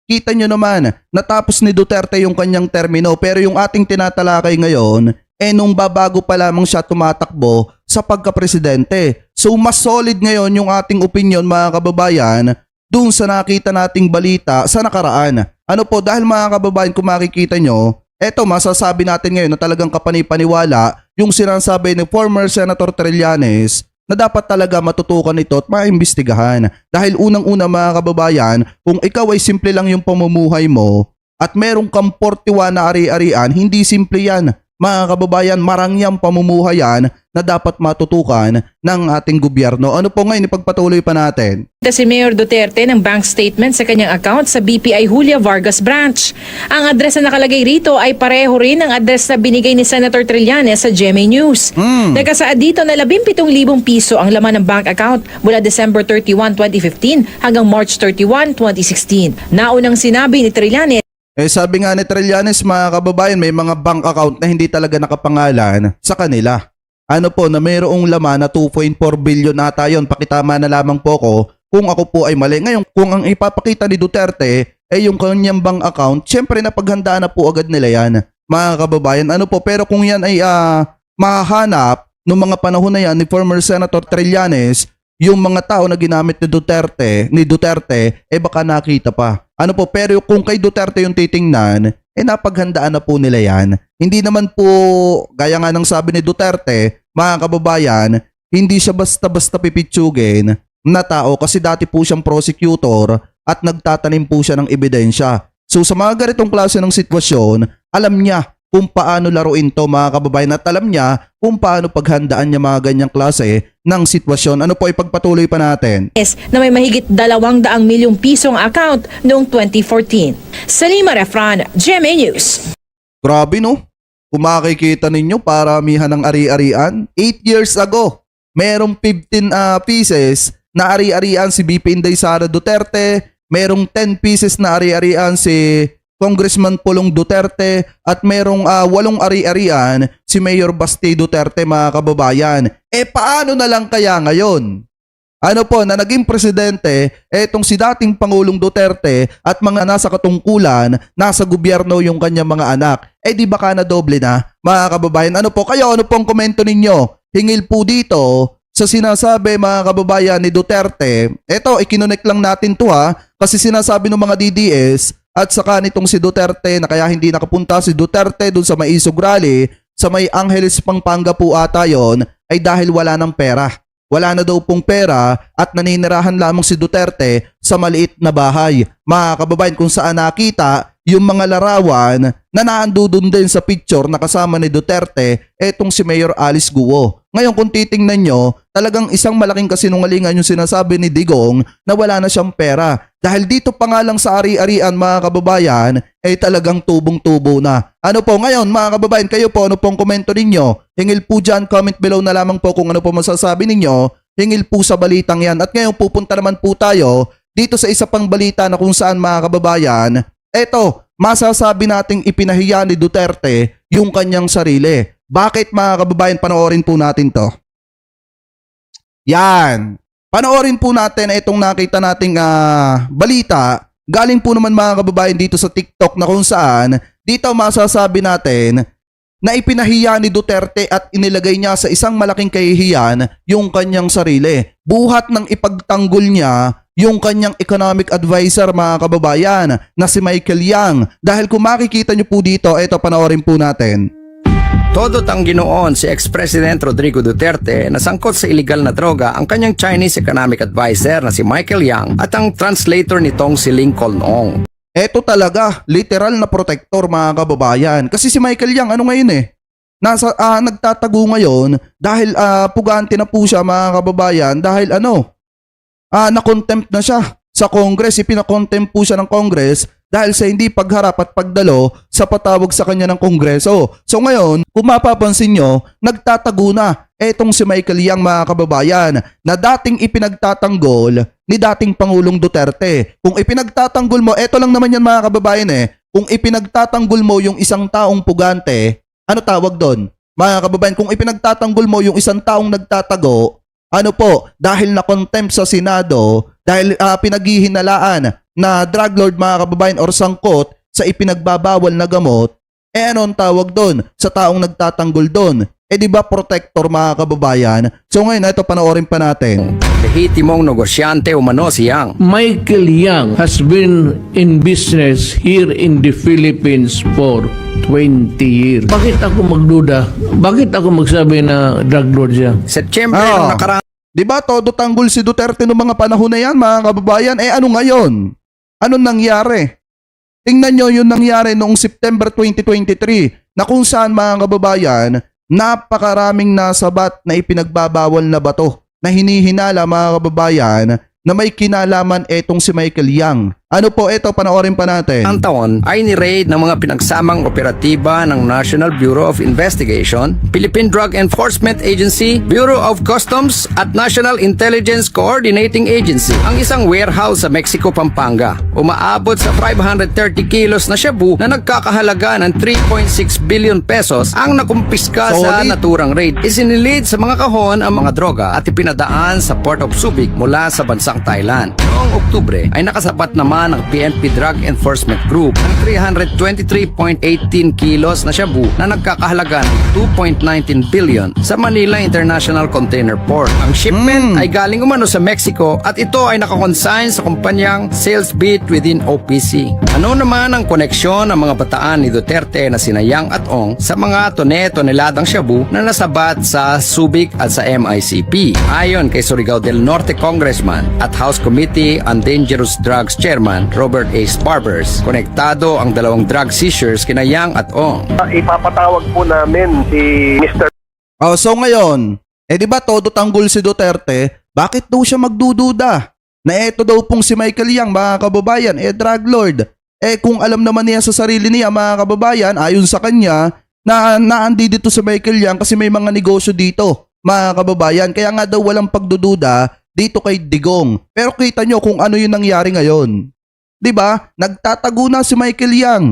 Kita nyo naman, natapos ni Duterte yung kanyang termino pero yung ating tinatalakay ngayon, nung babago pa lamang siya tumatakbo sa pagka-presidente. So mas solid ngayon yung ating opinion, mga kababayan, dun sa nakita nating balita sa nakaraan. Ano po, dahil mga kababayan, kung makikita nyo, eto masasabi natin ngayon na talagang kapanipaniwala yung sinasabi ni former Senator Trillanes na dapat talaga matutukan ito at maimbestigahan. Dahil unang-una mga kababayan, kung ikaw ay simple lang yung pamumuhay mo at merong kang 41 na ari-arian, hindi simple yan. Mga kababayan, marangyang pamumuhay yan na dapat matutukan ng ating gobyerno. Ano po ngayon, ipagpatuloy pa natin? Si Mayor Duterte ng bank statement sa kanyang account sa BPI Julia Vargas branch. Ang address na nakalagay rito ay pareho rin ang address na binigay ni Senator Trillanes sa GMA News. Nagkasaad dito na 17,000 piso ang laman ng bank account mula December 31, 2015 hanggang March 31, 2016. Naunang sinabi ni Trillanes, Sabi nga ni Trillanes, mga kababayan, may mga bank account na hindi talaga nakapangalan sa kanila. Ano po, na mayroong laman na 2.4 billion ata yun. Pakitama na lamang po ko kung ako po ay mali. Ngayon, kung ang ipapakita ni Duterte ay yung kanyang bank account, syempre napaghandaan na po agad nila yan, mga kababayan. Ano po, pero kung yan ay mahahanap noong mga panahon na yan ni former Senator Trillanes, yung mga tao na ginamit ni Duterte, baka nakita pa. Ano po, pero kung kay Duterte yung titingnan, napaghandaan na po nila yan. Hindi naman po, gaya nga ng sabi ni Duterte, mga kababayan, hindi siya basta-basta pipitsugin na tao kasi dati po siyang prosecutor at nagtatanim po siya ng ebidensya. So sa mga ganitong klase ng sitwasyon, alam niya kung paano laruin to, mga kababayan, at alam niya kung paano paghandaan niya mga ganyang klase ng sitwasyon. Ano po, ipagpatuloy pa natin? na may mahigit 200 milyong pisong account noong 2014. Salima Refran, GMA News. Grabe no? Kung makikita ninyo, paramihan ng ari-arian. 8 years ago, merong 15 pieces na ari-arian si BP Inday Sara Duterte, merong 10 pieces na ari-arian si Congressman Pulong Duterte, at merong 8 ari-arian si Mayor Basti Duterte, mga kababayan. Paano na lang kaya ngayon? Ano po, na naging presidente, etong si dating Pangulong Duterte at mga nasa katungkulan, nasa gobyerno yung kanyang mga anak. Di baka na doble na, mga kababayan? Ano po, kayo, ano pong komento ninyo? Hingil po dito sa sinasabi, mga kababayan, ni Duterte. Eto, ikinonect lang natin to kasi sinasabi ng mga DDS at saka nitong si Duterte na kaya hindi nakapunta si Duterte dun sa may Isog Rally, sa may Angeles, Pampanga po ata yun, ay dahil wala ng pera. Wala na daw pong pera at naninirahan lamang si Duterte sa maliit na bahay. Mga kababayan, kung saan nakita yung mga larawan na naandudun din sa picture na kasama ni Duterte, etong si Mayor Alice Guo. Ngayon kung titingnan nyo, talagang isang malaking kasinungalingan yung sinasabi ni Digong na wala na siyang pera. Dahil dito pa nga lang sa ari-arian, mga kababayan, talagang tubong-tubo na. Ano po ngayon, mga kababayan, kayo po, ano pong komento ninyo? Hingil po dyan, comment below na lamang po kung ano po masasabi ninyo. Hingil po sa balitang yan. At ngayon pupunta naman po tayo dito sa isa pang balita na kung saan, mga kababayan, eto, masasabi nating ipinahiya ni Duterte yung kanyang sarili. Bakit, mga kababayan? Panoorin po natin to. Yan. Panoorin po natin itong nakita nating balita. Galing po naman, mga kababayan, dito sa TikTok na kung saan dito masasabi natin na ipinahiya ni Duterte at inilagay niya sa isang malaking kahihiyan yung kanyang sarili. Buhat ng ipagtanggol niya yung kanyang economic advisor, mga kababayan, na si Michael Yang. Dahil kung makikita niyo po dito, ito, panoorin po natin. Todo tang ginoon si ex-president Rodrigo Duterte na sangkot sa illegal na droga ang kanyang Chinese economic advisor na si Michael Yang at ang translator nitong si Lincoln Ong. Eto talaga, literal na protector, mga kababayan. Kasi si Michael Yang, ano ngayon nagtatago ngayon dahil pugante na po siya, mga kababayan, dahil na-contempt na siya sa Congress. Ipina-contempt po siya ng Congress dahil sa hindi pagharap at pagdalo sa patawag sa kanya ng Kongreso. So ngayon, kung mapapansin nyo, nagtatago na etong si Michael Yang, mga kababayan, na dating ipinagtatanggol ni dating Pangulong Duterte. Kung ipinagtatanggol mo, eto lang naman yan, mga kababayan, kung ipinagtatanggol mo yung isang taong pugante, ano tawag doon? Mga kababayan, kung ipinagtatanggol mo yung isang taong nagtatago, ano po, dahil na-contempt sa Senado, dahil pinaghihinalaan na drug lord, mga kababayan, or sangkot sa ipinagbabawal na gamot, ano ang tawag doon sa taong nagtatanggol doon? Di ba protector, mga kababayan? So ngayon, ito, panoorin pa natin. Lehitimong negosyante umano si Yang. Michael Yang has been in business here in the Philippines for 20 years. Bakit ako magduda? Bakit ako magsabi na drug lord siya? September ng nakaraan Di ba todo tanggol si Duterte noong mga panahon na yan mga kababayan? Ano ngayon? Anong nangyari? Tingnan nyo yung nangyari noong September 2023 na kung saan mga kababayan, napakaraming nasabat na ipinagbabawal na bato na hinihinala mga kababayan na may kinalaman etong si Michael Yang. Ano po ito? Panoorin pa natin. Ang taon ay ni-raid ng mga pinagsamang operatiba ng National Bureau of Investigation, Philippine Drug Enforcement Agency, Bureau of Customs at National Intelligence Coordinating Agency ang isang warehouse sa Mexico, Pampanga. Umaabot sa 530 kilos na shabu na nagkakahalaga ng 3.6 billion pesos ang nakumpiska sa Solid. naturang raid. Isinilid sa mga kahon ang mga droga at ipinadaan sa Port of Subic mula sa bansang Thailand. Noong Oktubre ay nakasapat naman ang PNP Drug Enforcement Group ng 323.18 kilos na shabu na nagkakahalaga ng 2.19 billion sa Manila International Container Port. Ang shipment ay galing umano sa Mexico at ito ay nakakonsign sa kumpanyang Sales Beat within OPC. Ano naman ang koneksyon ng mga bataan ni Duterte na sina Yang at Ong sa mga toneladang shabu na nasabat sa Subic at sa MICP? Ayon kay Surigao del Norte Congressman at House Committee on Dangerous Drugs Chairman Robert A. Sparbers, konektado ang dalawang drug seizures kina Yang at Ong. Ipapatawag po namin si Mr. So ngayon, di ba todo tanggol si Duterte? Bakit daw siya magdududa? Na eto daw pong si Michael Yang, mga kababayan, drug lord. Kung alam naman niya sa sarili niya, mga kababayan, ayon sa kanya, na naandi dito si Michael Yang kasi may mga negosyo dito, mga kababayan. Kaya nga daw walang pagdududa dito kay Digong. Pero kita nyo kung ano yung nangyari ngayon. 'Di ba? Nagtatago na si Michael Yang.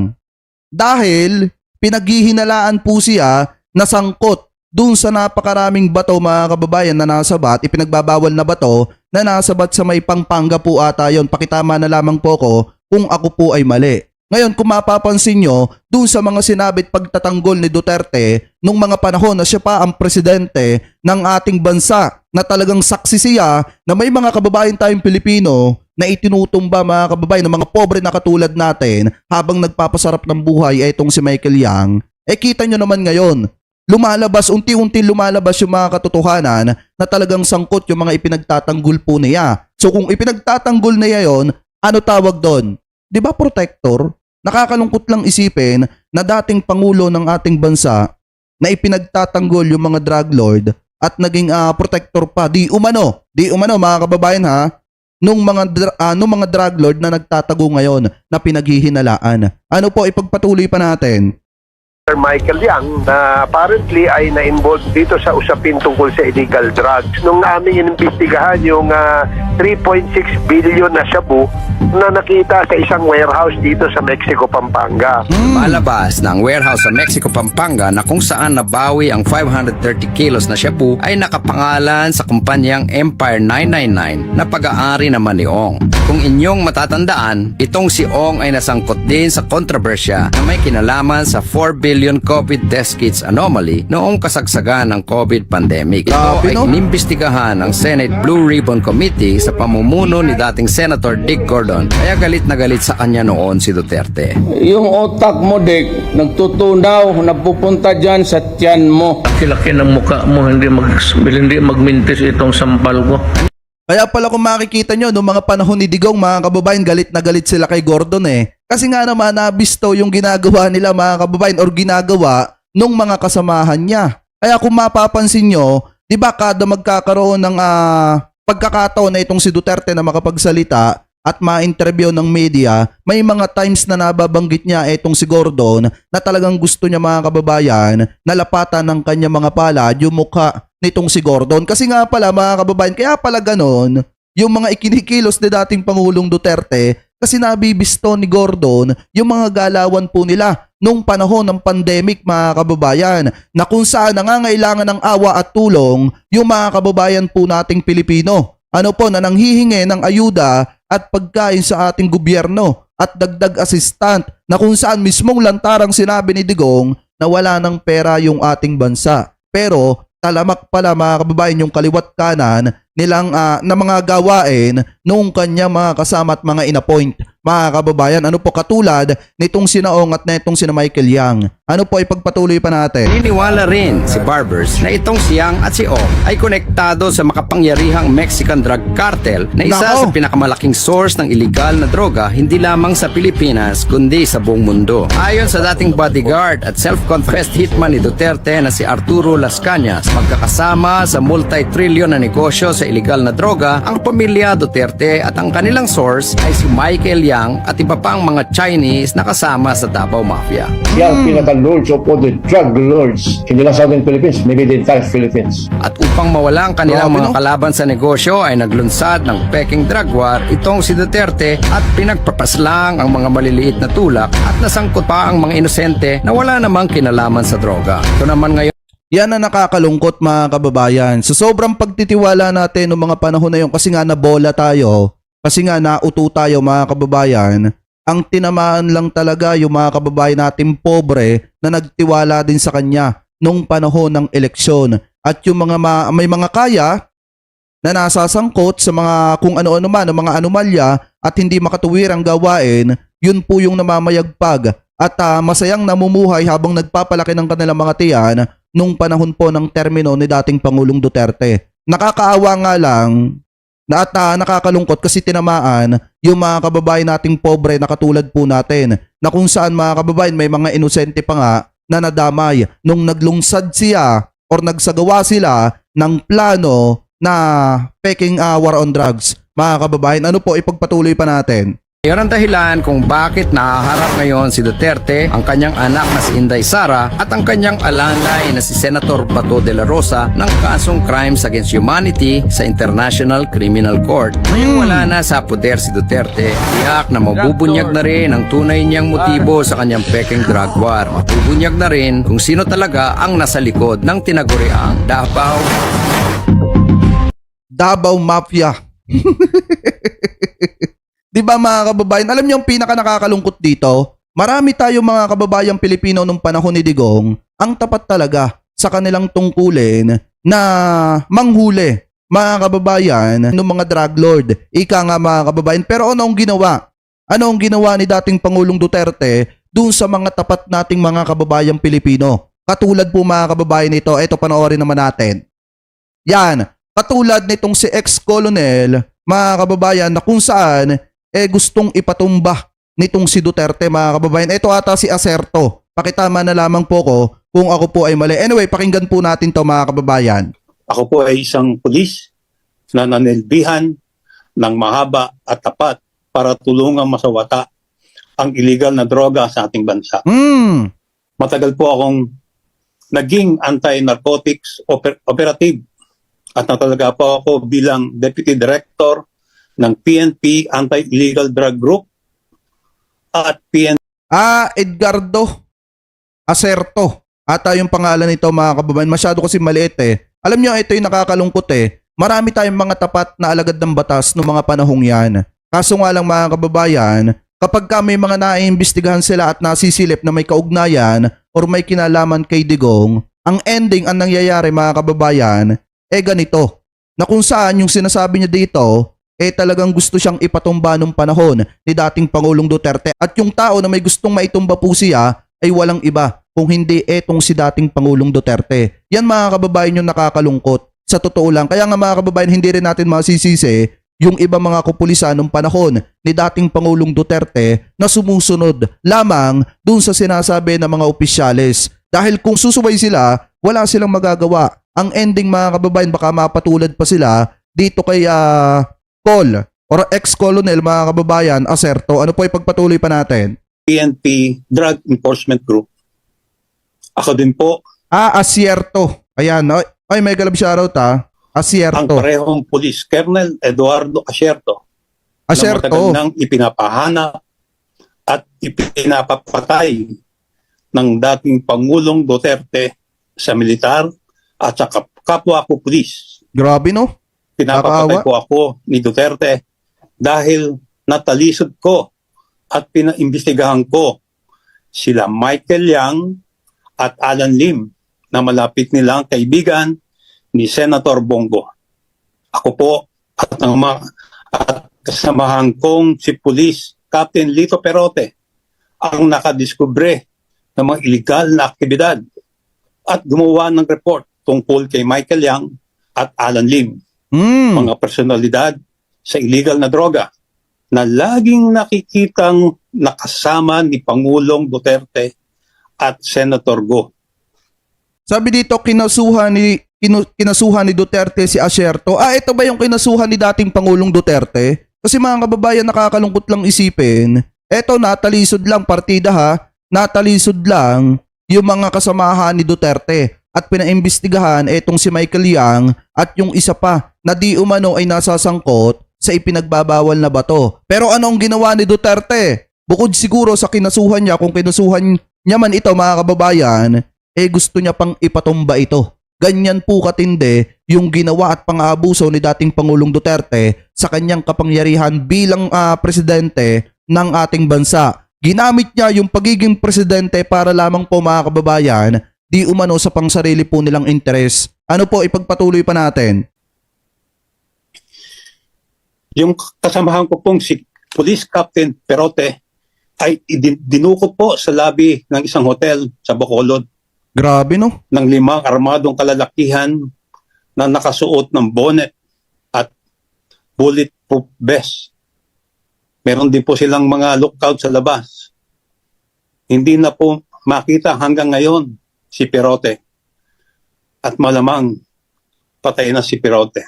Dahil pinaghihinalaan po siya na sangkot dun sa napakaraming bato mga kababayan na nasabat, ipinagbabawal na bato na nasabat sa may Pampanga po ata yun. Pakitama na lamang po ko kung ako po ay mali. Ngayon kung mapapansin nyo, dun sa mga sinabit pagtatanggol ni Duterte nung mga panahon na siya pa ang presidente ng ating bansa, na talagang saksi siya na may mga kababayan tayong Pilipino na itinutumba mga kababayan ng mga pobre na katulad natin habang nagpapasarap ng buhay etong si Michael Yang. Kita nyo naman ngayon, lumalabas, unti-unti lumalabas yung mga katotohanan na talagang sangkot yung mga ipinagtatanggol po niya. So kung ipinagtatanggol niya yon, ano tawag doon? Di ba protector? Nakakalungkot lang isipin na dating pangulo ng ating bansa na ipinagtatanggol yung mga drug lord at naging protector pa. Di umano mga kababayan ha, nung mga drug lord na nagtatago ngayon na pinaghihinalaan. Ano po, ipagpatuloy pa natin. Michael Yang na apparently ay na-involved dito sa usapin tungkol sa illegal drugs. Nung namin inimbestigahan yung 3.6 billion na shabu na nakita sa isang warehouse dito sa Mexico, Pampanga. Malabas na ang warehouse sa Mexico, Pampanga na kung saan nabawi ang 530 kilos na shabu ay nakapangalan sa kumpanyang Empire 999 na pag-aari naman ni Ong. Kung inyong matatandaan, itong si Ong ay nasangkot din sa kontrobersya na may kinalaman sa 4 billion COVID death kits anomaly noong kasagsagan ng COVID pandemic. Ito ay inimbestigahan ng Senate Blue Ribbon Committee sa pamumuno ni dating Senator Dick Gordon, kaya galit na galit sa kanya noon si Duterte. Yung otak mo, Dick, nagtutunaw, napupunta dyan sa tiyan mo. Laki ng mukha mo, hindi magmintis itong sampal ko. Kaya pala kung makikita nyo, noong mga panahon ni Digong, mga kababayan, galit na galit sila kay Gordon Kasi nga naman, nabisto yung ginagawa nila mga kababayan or ginagawa nung mga kasamahan niya. Kaya kung mapapansin nyo, di ba kada magkakaroon ng pagkakataon na itong si Duterte na makapagsalita at ma-interview ng media, may mga times na nababanggit niya itong si Gordon na talagang gusto niya mga kababayan na lapatan ng kanya mga palad yung mukha nitong si Gordon. Kasi nga pala mga kababayan, kaya pala ganon yung mga ikinikilos ni dating Pangulong Duterte kasi nabibisto ni Gordon yung mga galawan po nila nung panahon ng pandemic mga kababayan na kung saan nangangailangan ng awa at tulong yung mga kababayan po nating Pilipino. Ano po na nanghihingi ng ayuda at pagkain sa ating gobyerno at dagdag assistant na kung saan mismong lantarang sinabi ni Digong na wala ng pera yung ating bansa. Pero talamak pala mga kababayan yung kaliwat kanan nilang na mga gawain nung kanya mga kasama at mga inappoint. Mga kababayan, ano po katulad nitong sinaong at netong sina Michael Yang? Ano po ay pagpatuloy pa natin? Niniwala rin si Barbers na itong si Yang at si O ay konektado sa makapangyarihang Mexican drug cartel na isa Nako. sa pinakamalaking source ng illegal na droga hindi lamang sa Pilipinas kundi sa buong mundo. Ayon sa dating bodyguard at self-confessed hitman ni Duterte na si Arturo Las Cañas, magkakasama sa multi-trillion na negosyo sa illegal na droga ang pamilya Duterte at ang kanilang source ay si Michael Yang at iba pang mga Chinese na kasama sa Davao Mafia. Siya ang pinaka-lords of all the drug lords in the Southern Philippines, maybe the entire Philippines. At upang mawala ang kanilang Grabe, mga no? kalaban sa negosyo ay naglunsad ng peking drug war itong si Duterte at pinagpapaslang ang mga maliliit na tulak at nasangkot pa ang mga inosente na wala namang kinalaman sa droga. Ito naman ngayon Yan ang nakakalungkot mga kababayan. Sa sobrang pagtitiwala natin noong mga panahon na yun kasi nga nabola tayo, kasi nga nauto tayo mga kababayan, ang tinamaan lang talaga yung mga kababayan natin pobre na nagtiwala din sa kanya nung panahon ng eleksyon. At yung mga may mga kaya na nasasangkot sa mga kung ano-ano man, mga anomalya at hindi makatuwirang gawain, yun po yung namamayagpag at masayang namumuhay habang nagpapalaki ng kanilang mga tiyan nung panahon po ng termino ni dating Pangulong Duterte. Nakakaawa nga lang na at nakakalungkot kasi tinamaan yung mga kababayan nating pobre na katulad po natin na kung saan mga kababayan may mga inosente pa nga na nadamay nung naglungsad siya or nagsagawa sila ng plano na peking war on drugs. Mga kababayan, ano po ipagpatuloy pa natin? Yan ang dahilan kung bakit nahaharap ngayon si Duterte, ang kanyang anak na si Inday Sara at ang kanyang alanay na si Senator Bato de la Rosa ng kasong crimes against humanity sa International Criminal Court. Ngayong wala na sa poder si Duterte, tiyak na mabubunyag na rin ang tunay niyang motibo sa kanyang peking drug war. Mabubunyag na rin kung sino talaga ang nasa likod ng tinaguriang Davao Mafia. Di ba mga kababayan, alam niyo ang pinaka nakakalungkot dito? Marami tayo mga kababayang Pilipino nung panahon ni Digong ang tapat talaga sa kanilang tungkulin na manghuli mga kababayan ng mga drug lord. Ika nga mga kababayan. Pero ano ang ginawa? Ano ang ginawa ni dating Pangulong Duterte dun sa mga tapat nating mga kababayang Pilipino? Katulad po mga kababayan nito, eto panoorin naman natin. Yan, katulad nitong si ex-colonel, mga kababayan, na kung saan gustong ipatumba nitong si Duterte mga kababayan. Ito ata si Acerto. Pakitama na lamang po ko kung ako po ay mali. Anyway, pakinggan po natin to mga kababayan. Ako po ay isang pulis na nanilbihan ng mahaba at tapat para tulungang masawata ang illegal na droga sa ating bansa. Matagal po akong naging anti-narcotics operative at natalaga po ako bilang Deputy Director ng PNP Anti-Illegal Drug Group at PNP. Edgardo Acerto. Ata yung pangalan nito mga kababayan. Masyado kasi maliit eh. Alam nyo, ito yung nakakalungkot eh. Marami tayong mga tapat na alagad ng batas noong mga panahong yan. Kaso nga lang mga kababayan, kapag may mga naiimbestigahan sila at nasisilip na may kaugnayan or may kinalaman kay Digong, ang ending, ang nangyayari mga kababayan, ganito. Na kung saan yung sinasabi niya dito, talagang gusto siyang ipatumba nung panahon ni dating Pangulong Duterte. At yung tao na may gustong maitumba po siya ay walang iba kung hindi etong si dating Pangulong Duterte. Yan mga kababayan yung nakakalungkot. Sa totoo lang. Kaya nga mga kababayan, hindi rin natin masisisi yung iba mga kapulisan nung panahon ni dating Pangulong Duterte na sumusunod lamang dun sa sinasabi ng mga opisyales. Dahil kung susubay sila, wala silang magagawa. Ang ending mga kababayan, baka mapatulad pa sila dito kay Col or ex-colonel mga kababayan, Acerto. Ano po ipagpatuloy pa natin? PNP Drug Enforcement Group. Ako din po. Acierto. Ayan. Ay, may galab shoutout Acierto. Ang parehong pulis, Colonel Eduardo Acierto. Acierto. Na matagal nang ipinapahanap at ipinapapatay ng dating Pangulong Duterte sa militar at sa kapwa ko pulis. Grabe no? Pinapapatay ko ako ni Duterte dahil natalisod ko at pinaimbestigahan ko sila Michael Yang at Alan Lim na malapit nilang kaibigan ni Senator Bongo. ako po at kasamahan kong si Police Captain Lito Perote ang nakadiskubre ng mga illegal na aktibidad at gumawa ng report tungkol kay Michael Yang at Alan Lim, mga personalidad sa illegal na droga na laging nakikitang nakasama ni Pangulong Duterte at Senator Go. Sabi dito, kinasuhan ni Duterte si Acerto. Ito ba yung kinasuhan ni dating Pangulong Duterte? Kasi mga kababayan, nakakalungkot lang isipin. Eto, natalisod lang partida ha. Natalisod lang yung mga kasamahan ni Duterte. At pinaimbestigahan etong si Michael Yang at yung isa pa na di umano ay nasasangkot sa ipinagbabawal na bato. Pero anong ginawa ni Duterte? Bukod siguro sa kinasuhan niya, kung kinasuhan niya man ito mga kababayan, gusto niya pang ipatumba ito. Ganyan po katindi yung ginawa at pang-aabuso ni dating Pangulong Duterte sa kanyang kapangyarihan bilang presidente ng ating bansa. Ginamit niya yung pagiging presidente para lamang po mga kababayan, di umano sa pangsarili po nilang interes. Ano po, ipagpatuloy pa natin. Yung kasamahan ko pong si Police Captain Perote ay dinukot po sa lobby ng isang hotel sa Bacolod. Grabe no? Ng 5 armadong kalalakihan na nakasuot ng bonnet at bulletproof vest. Meron din po silang mga lookout sa labas. Hindi na po makita hanggang ngayon si Perote. At malamang patay na si Perote.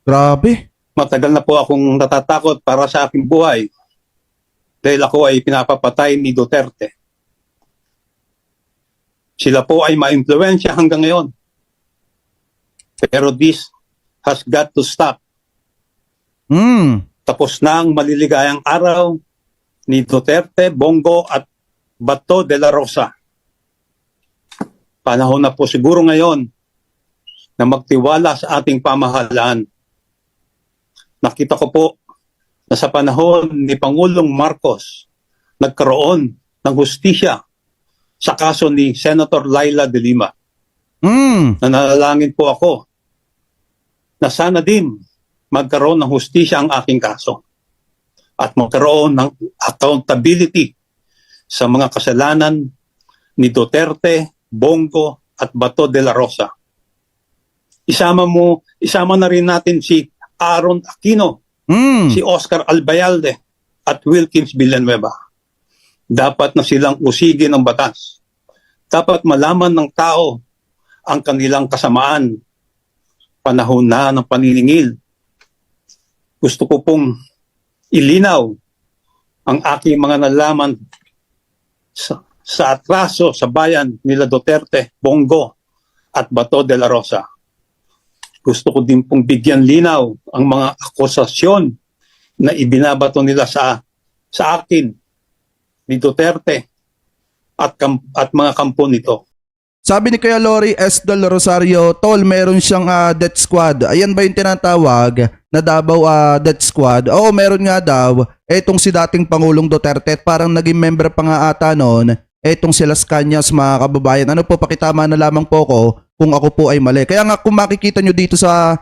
Grabe. Matagal na po akong natatakot para sa aking buhay dahil ako ay pinapapatay ni Duterte. Sila po ay ma-impluwensya hanggang ngayon. Pero this has got to stop. Tapos na ang maliligayang araw ni Duterte, Bongo at Bato de la Rosa. Panahon na po siguro ngayon na magtiwala sa ating pamahalaan. Nakita ko po na sa panahon ni Pangulong Marcos nagkaroon ng hustisya sa kaso ni Senator Laila de Lima. Nanalangin po ako na sana din magkaroon ng hustisya ang aking kaso at magkaroon ng accountability sa mga kasalanan ni Duterte, Bongo at Bato de la Rosa. Isama na rin natin si Aaron Aquino, si Oscar Albayalde at Wilkins Villanueva. Dapat na silang usigin ng batas. Dapat malaman ng tao ang kanilang kasamaan. Panahon na ng paniningil. Gusto ko pong ilinaw ang aking mga nalaman sa atraso sa bayan nila Duterte, Bongo at Bato de la Rosa. Gusto ko din pong bigyan linaw ang mga akusasyon na ibinabato nila sa akin ni Duterte at mga kampo nito. Sabi ni Kuya Lori S. Del Rosario, Tol, meron siyang death squad. Ayan ba yung tinatawag na Davao death squad? Oo, meron nga daw. Etong si dating Pangulong Duterte, parang naging member pa nga ata noon, etong si Las Cañas, mga kababayan. Ano po, pakitama na lamang po ko kung ako po ay mali. Kaya nga kung makikita nyo dito sa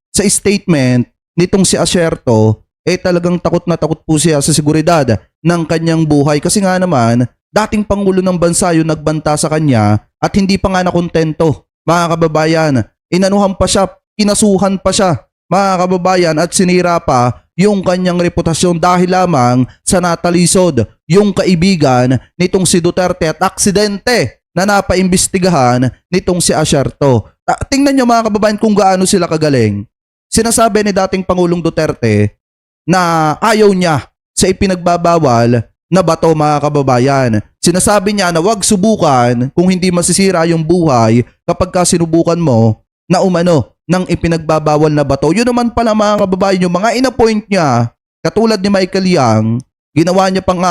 statement nitong si Acerto, talagang takot na takot po siya sa seguridad ng kanyang buhay. Kasi nga naman, dating Pangulo ng bansa yung nagbanta sa kanya at hindi pa nga nakontento, mga kababayan. Inanuhan pa siya, kinasuhan pa siya, mga kababayan, at sinira pa yung kanyang reputasyon dahil lamang sa natalisod yung kaibigan nitong si Duterte at aksidente na napaimbestigahan nitong si Acerto. Tingnan nyo mga kababayan kung gaano sila kagaling. Sinasabi ni dating Pangulong Duterte na ayaw niya sa ipinagbabawal na bato, mga kababayan. Sinasabi niya na wag subukan kung hindi masisira yung buhay kapag sinubukan mo na umano ng ipinagbabawal na bato. Yun naman pala mga kababayan, yung mga inapoint niya, katulad ni Michael Yang, ginawa niya pang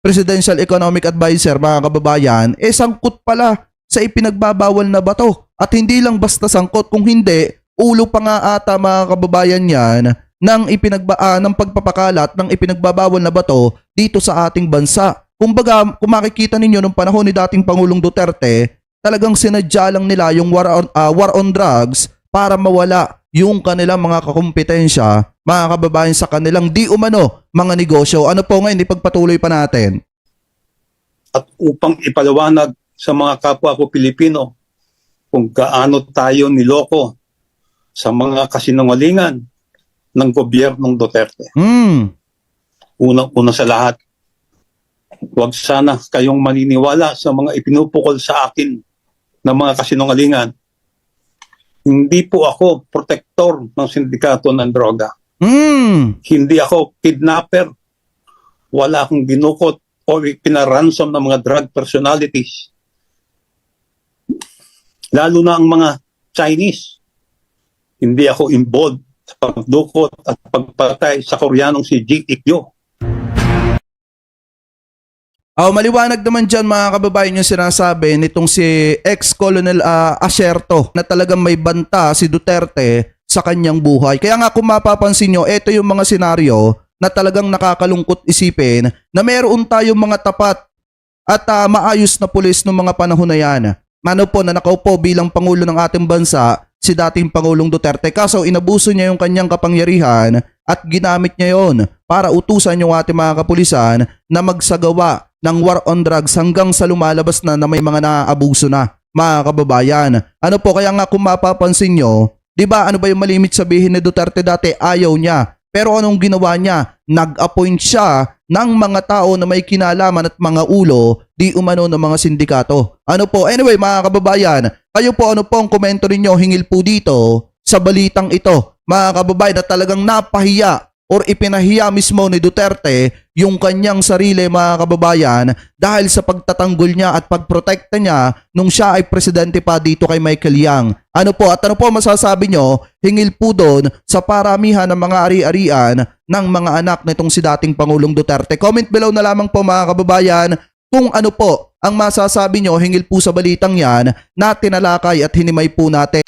Presidential Economic Advisor, mga kababayan, sangkot pala sa ipinagbabawal na bato. At hindi lang basta sangkot, kung hindi, ulo pa nga ata mga kababayan yan ng pagpapakalat ng ipinagbabawal na bato dito sa ating bansa. Kumbaga, kung makikita ninyo nung panahon ni dating Pangulong Duterte, talagang sinadya lang nila yung war on drugs para mawala yung kanilang mga kakumpetensya, mga kababayan, sa kanilang di umano mga negosyo. Ano po ngayon, ipagpatuloy pa natin. At upang ipaliwanag sa mga kapwa ko Pilipino kung gaano tayo niloko sa mga kasinungalingan ng gobyernong Duterte. Unang-una sa lahat, huwag sana kayong maniniwala sa mga ipinupukol sa akin ng mga kasinungalingan. Hindi po ako protektor ng sindikato ng droga. Hindi ako kidnapper. Wala akong ginukot o pinaransom ng mga drug personalities. Lalo na ang mga Chinese. Hindi ako involved sa pagdukot at pagpatay sa Koreanong si Ji Ik-yo. Maliwanag naman dyan, mga kababayan, yung sinasabi nitong si ex-colonel Acerto na talagang may banta si Duterte sa kanyang buhay. Kaya nga kung mapapansin nyo, ito yung mga senaryo na talagang nakakalungkot isipin na meron tayong mga tapat at maayos na pulis noong mga panahon na yan. Ano po, na nakaupo bilang Pangulo ng ating bansa, si dating Pangulong Duterte. Kaso inabuso niya yung kanyang kapangyarihan at ginamit niya yon para utusan yung ating mga kapulisan na magsagawa ng war on drugs hanggang sa lumalabas na may mga naaabuso na, mga kababayan. Ano po, kaya nga kung mapapansin nyo, di ba ano ba yung malimit sabihin ni Duterte dati? Ayaw niya. Pero anong ginawa niya? Nag-appoint siya ng mga tao na may kinalaman at mga ulo di umano ng mga sindikato. Ano po? Anyway, mga kababayan, kayo po, ano po ang komento ninyo hingil po dito sa balitang ito, mga kababayan, na talagang napahiya or ipinahiya mismo ni Duterte yung kanyang sarili, mga kababayan, dahil sa pagtatanggol niya at pagprotekta niya nung siya ay presidente pa dito kay Michael Yang. Ano po, at ano po masasabi nyo hingil po doon sa paramihan ng mga ari-arian ng mga anak nitong si dating Pangulong Duterte? Comment below na lamang po, mga kababayan, kung ano po ang masasabi nyo hingil po sa balitang yan na tinalakay at hinimay po natin.